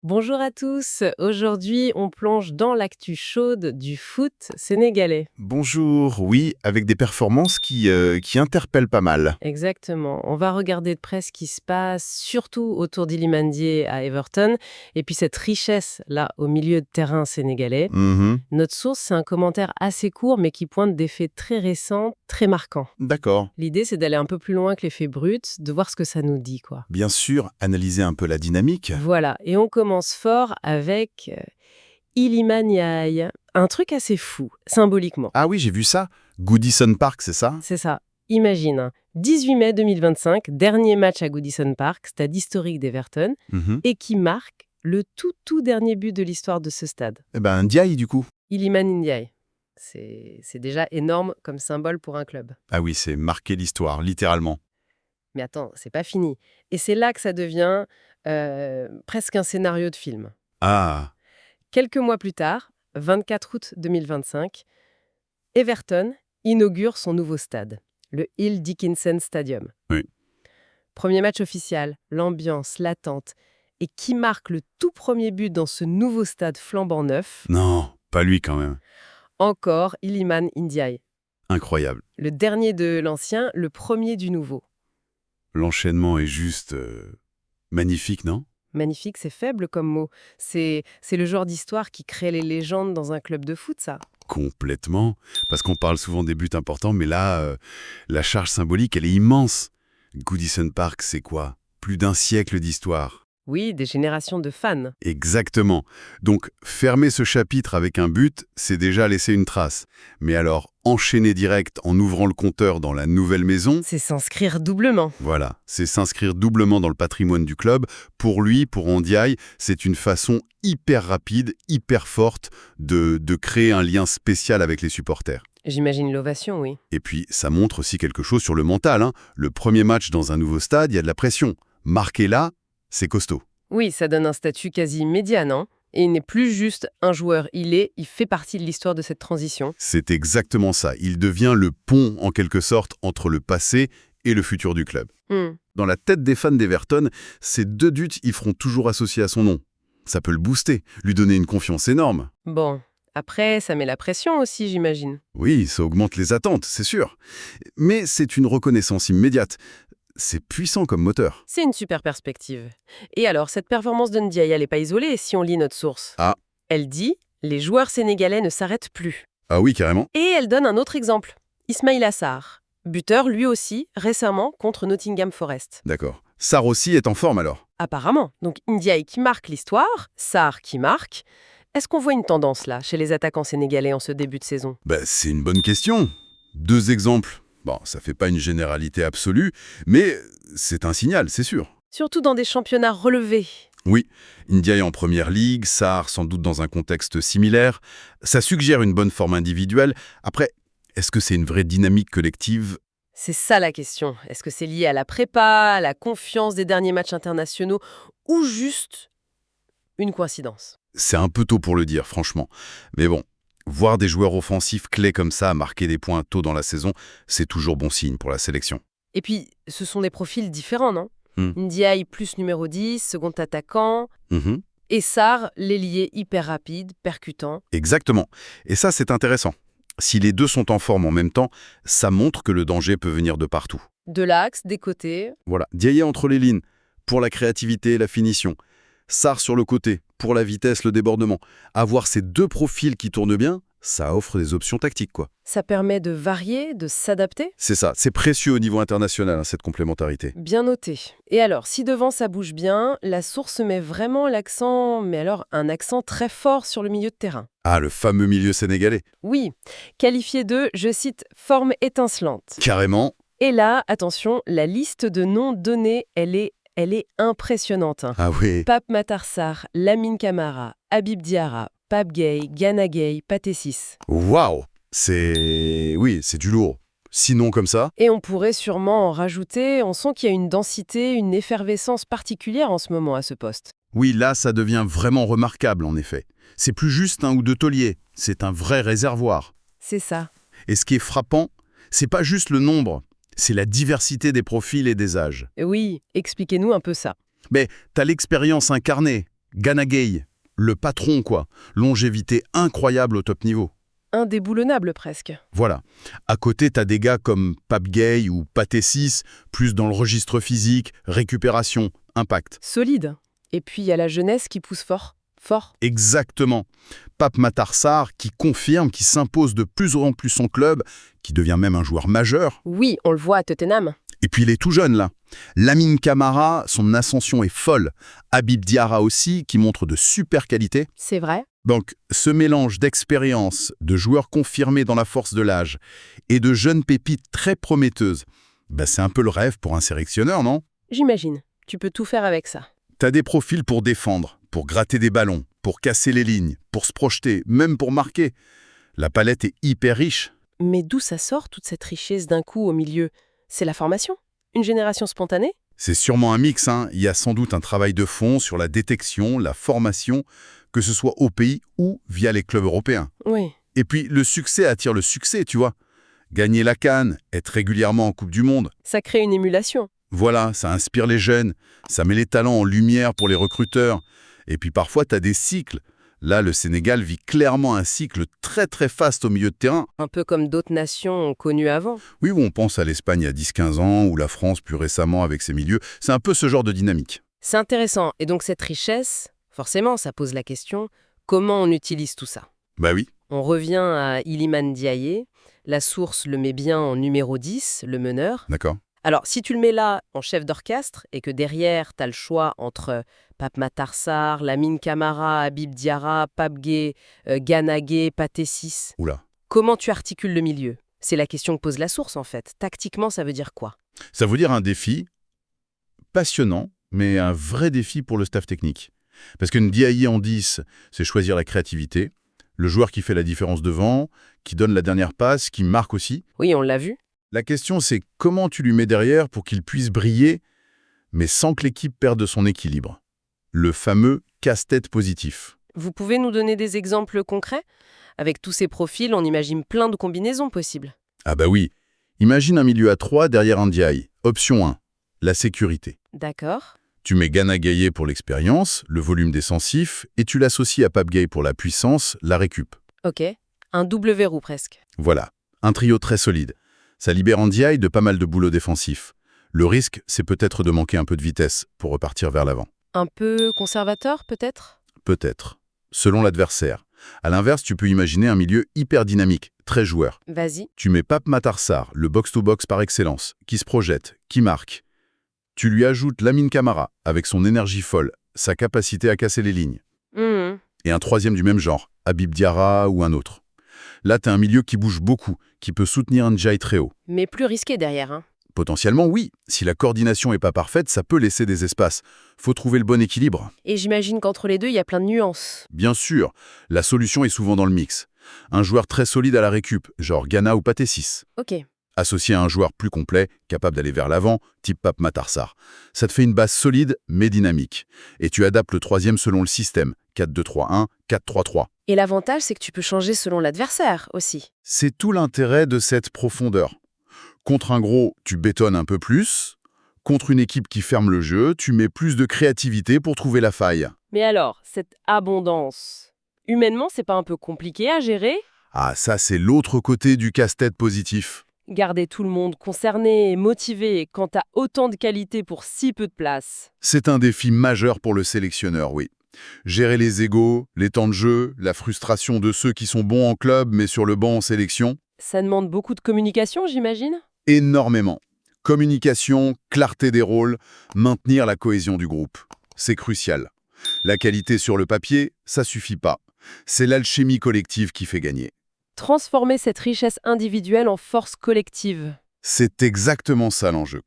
Bonjour à tous, aujourd'hui on plonge dans l'actu chaude du foot sénégalais. Bonjour, oui, avec des performances qui interpellent pas mal. Exactement, on va regarder de près ce qui se passe, surtout autour d'Iliman Ndiaye à Everton, et puis cette richesse là au milieu de terrain sénégalais. Mhm, Notre source, c'est un commentaire assez court mais qui pointe des faits très récents, très marquants. d'accord. L'idée, c'est d'aller un peu plus loin que les faits bruts, de voir ce que ça nous dit, quoi. Bien sûr, analyser un peu la dynamique. Voilà, et on commence fort avec Iliman Ndiaye. Un truc assez fou, symboliquement. Ah oui, j'ai vu ça. Goodison Park, c'est ça? C'est ça. Imagine, 18 mai 2025, dernier match à Goodison Park, stade historique d'Everton, Mhm. et qui marque le tout dernier but de l'histoire de ce stade. Eh ben, Ndiaye, du coup. Iliman Ndiaye. C'est déjà énorme comme symbole pour un club. Ah oui, c'est marquer l'histoire, littéralement. Mais attends, c'est pas fini. Et c'est là que ça devient presque un scénario de film. Ah, Quelques mois plus tard, 24 août 2025, Everton inaugure son nouveau stade, le Hill Dickinson Stadium. oui. Premier match officiel, l'ambiance, l'attente. Et qui marque le tout premier but dans ce nouveau stade flambant neuf? Non, pas lui quand même. Encore Iliman Ndiaye. Incroyable. Le dernier de l'ancien, le premier du nouveau. L'enchaînement est juste magnifique, non? Magnifique, c'est faible comme mot. C'est le genre d'histoire qui crée les légendes dans un club de foot, ça. Complètement. Parce qu'on parle souvent des buts importants, mais là, la charge symbolique, elle est immense. Goodison Park, c'est quoi? Plus d'un siècle d'histoire. Oui, des générations de fans. Exactement. Donc, fermer ce chapitre avec un but, c'est déjà laisser une trace. Mais alors, enchaîner direct en ouvrant le compteur dans la nouvelle maison, C'est s'inscrire doublement. voilà, c'est s'inscrire doublement dans le patrimoine du club. Pour lui, pour Ndiaye, c'est une façon hyper rapide, hyper forte de créer un lien spécial avec les supporters. J'imagine l'ovation, oui. Et puis, ça montre aussi quelque chose sur le mental, hein. Le premier match dans un nouveau stade, il y a de la pression. Marquer là, c'est costaud. Oui, ça donne un statut quasi immédiat, non? Et il n'est plus juste un joueur, il fait partie de l'histoire de cette transition. C'est exactement ça. Il devient le pont, en quelque sorte, entre le passé et le futur du club. Hmm. Dans la tête des fans d'Everton, ces deux buts y feront toujours associer à son nom. Ça peut le booster, lui donner une confiance énorme. Bon, après, ça met la pression aussi, j'imagine. Oui, ça augmente les attentes, c'est sûr. Mais c'est une reconnaissance immédiate. C'est puissant comme moteur. C'est une super perspective. Et alors, cette performance de Ndiaye, elle n'est pas isolée si on lit notre source. Ah. Elle dit « Les joueurs sénégalais ne s'arrêtent plus ». Ah oui, carrément. Et elle donne un autre exemple. Ismaïla Sarr, buteur lui aussi, récemment, contre Nottingham Forest. D'accord. Sarr aussi est en forme alors. Apparemment. Donc Ndiaye qui marque l'histoire, Sarr qui marque. Est-ce qu'on voit une tendance là, chez les attaquants sénégalais en ce début de saison? C'est une bonne question. Deux exemples. Bon, ça fait pas une généralité absolue, mais c'est un signal, c'est sûr. Surtout dans des championnats relevés. Oui, Ndiaye en première ligue, Sarr sans doute dans un contexte similaire. Ça suggère une bonne forme individuelle. Après, est-ce que c'est une vraie dynamique collective? C'est ça la question. Est-ce que c'est lié à la prépa, à la confiance des derniers matchs internationaux, ou juste une coïncidence? C'est un peu tôt pour le dire, franchement. Mais bon, voir des joueurs offensifs clés comme ça marquer des points tôt dans la saison, c'est toujours bon signe pour la sélection. Et puis, ce sont des profils différents, non? Hmm. Ndiaye plus numéro 10, second attaquant, Mhm. et Sarr, l'ailier hyper rapide, percutant. Exactement. Et ça, c'est intéressant. Si les deux sont en forme en même temps, ça montre que le danger peut venir de partout. De l'axe, des côtés. Voilà, Ndiaye entre les lignes, pour la créativité et la finition. Sarr sur le côté, pour la vitesse, le débordement. Avoir ces deux profils qui tournent bien, ça offre des options tactiques, quoi. Ça permet de varier, de s'adapter. C'est ça, c'est précieux au niveau international, hein, cette complémentarité. Bien noté. Et alors, si devant ça bouge bien, la source met vraiment l'accent, mais alors un accent très fort sur le milieu de terrain. Ah, le fameux milieu sénégalais. Oui, qualifié de, je cite, forme étincelante. Carrément. Et là, attention, la liste de noms donnés, elle est impressionnante. Ah oui. Pape Matar Sarr, Lamine Camara, Habib Diarra, Pape Gueye, Gana Gueye, Pathé Ciss. Waouh. Oui, c'est du lourd. Sinon comme ça, Et on pourrait sûrement en rajouter, on sent qu'il y a une densité, une effervescence particulière en ce moment à ce poste. oui, là, ça devient vraiment remarquable, en effet. C'est plus juste un ou deux tauliers, c'est un vrai réservoir. C'est ça. Et ce qui est frappant, c'est pas juste le nombre, c'est la diversité des profils et des âges. Oui, expliquez-nous un peu ça. Mais t'as l'expérience incarnée, Gana Gueye, le patron quoi. Longévité incroyable au top niveau. Indéboulonnable presque. Voilà. À côté, t'as des gars comme Pape Gueye ou Pathé 6, plus dans le registre physique, récupération, impact. Solide. Et puis il y a la jeunesse qui pousse fort. Fort. Exactement. Pape Matar Sarr qui confirme, qui s'impose de plus en plus son club, qui devient même un joueur majeur. Oui, on le voit à Tottenham. Et puis il est tout jeune là. Lamine Camara, son ascension est folle. Habib Diarra aussi, qui montre de super qualités. C'est vrai. Donc, ce mélange d'expérience, de joueurs confirmés dans la force de l'âge et de jeunes pépites très prometteuses, c'est un peu le rêve pour un sélectionneur, non? J'imagine. Tu peux tout faire avec ça. T'as des profils pour défendre, pour gratter des ballons, pour casser les lignes, pour se projeter, même pour marquer. La palette est hyper riche. Mais d'où ça sort toute cette richesse d'un coup au milieu? C'est la formation? Une génération spontanée? C'est sûrement un mix, hein. Il y a sans doute un travail de fond sur la détection, la formation, que ce soit au pays ou via les clubs européens. Oui. Et puis, le succès attire le succès, tu vois. Gagner la CAN, être régulièrement en Coupe du Monde. Ça crée une émulation. Voilà, ça inspire les jeunes, ça met les talents en lumière pour les recruteurs. Et puis parfois, tu as des cycles. Là, le Sénégal vit clairement un cycle très très faste au milieu de terrain. Un peu comme d'autres nations ont connu avant. Oui, où on pense à l'Espagne il y a 10-15 ans, ou la France plus récemment avec ses milieux. C'est un peu ce genre de dynamique. C'est intéressant. Et donc cette richesse, forcément, ça pose la question, comment on utilise tout ça? Bah oui. On revient à Iliman Ndiaye. La source le met bien en numéro 10, le meneur. D'accord. Alors, si tu le mets là en chef d'orchestre et que derrière, tu as le choix entre Pape Matar Sarr, Lamine Camara, Habib Diarra, Pape Gueye, Gana Gueye, Pathé 6, Oula. comment tu articules le milieu? C'est la question que pose la source, en fait. Tactiquement, ça veut dire quoi? Ça veut dire un défi passionnant, mais un vrai défi pour le staff technique. Parce que Ndiaye en 10, c'est choisir la créativité, le joueur qui fait la différence devant, qui donne la dernière passe, qui marque aussi. Oui, on l'a vu. La question, c'est comment tu lui mets derrière pour qu'il puisse briller, mais sans que l'équipe perde son équilibre. Le fameux casse-tête positif. Vous pouvez nous donner des exemples concrets? Avec tous ces profils, on imagine plein de combinaisons possibles. Ah bah oui. Imagine un milieu à 3 derrière un Ndiaye. Option 1, la sécurité. D'accord. Tu mets Gana Gueye pour l'expérience, le volume défensif, et tu l'associes à Pape Gueye pour la puissance, la récup. Ok. Un double verrou presque. Voilà, un trio très solide. Ça libère Ndiaye de pas mal de boulot défensif. Le risque, c'est peut-être de manquer un peu de vitesse pour repartir vers l'avant. Un peu conservateur, peut-être? Peut-être. Selon l'adversaire. À l'inverse, tu peux imaginer un milieu hyper dynamique, très joueur. Vas-y. Tu mets Pape Matar Sarr, le box-to-box par excellence, qui se projette, qui marque. Tu lui ajoutes Lamine Camara, avec son énergie folle, sa capacité à casser les lignes. Et un troisième du même genre, Habib Diarra ou un autre. Là, t'as un milieu qui bouge beaucoup, qui peut soutenir un Ndiaye très haut. Mais plus risqué derrière, hein. Potentiellement, oui. Si la coordination n'est pas parfaite, ça peut laisser des espaces. Faut trouver le bon équilibre. Et j'imagine qu'entre les deux, il y a plein de nuances. Bien sûr, la solution est souvent dans le mix. Un joueur très solide à la récup, genre Gana ou Pathé 6. Ok. Associé à un joueur plus complet, capable d'aller vers l'avant, type Pape Matar Sarr. Ça te fait une base solide, mais dynamique. Et tu adaptes le troisième selon le système. 4-2-3-1, 4-3-3. Et l'avantage, c'est que tu peux changer selon l'adversaire aussi. C'est tout l'intérêt de cette profondeur. Contre un gros, tu bétonnes un peu plus. Contre une équipe qui ferme le jeu, tu mets plus de créativité pour trouver la faille. Mais alors, cette abondance, humainement, c'est pas un peu compliqué à gérer? Ah, ça, c'est l'autre côté du casse-tête positif. Garder tout le monde concerné et motivé quand t'as autant de qualité pour si peu de place. C'est un défi majeur pour le sélectionneur, oui. Gérer les égos, les temps de jeu, la frustration de ceux qui sont bons en club mais sur le banc en sélection. Ça demande beaucoup de communication, j'imagine? Énormément. Communication, clarté des rôles, maintenir la cohésion du groupe. C'est crucial. La qualité sur le papier, ça suffit pas. C'est l'alchimie collective qui fait gagner. Transformer cette richesse individuelle en force collective. C'est exactement ça l'enjeu.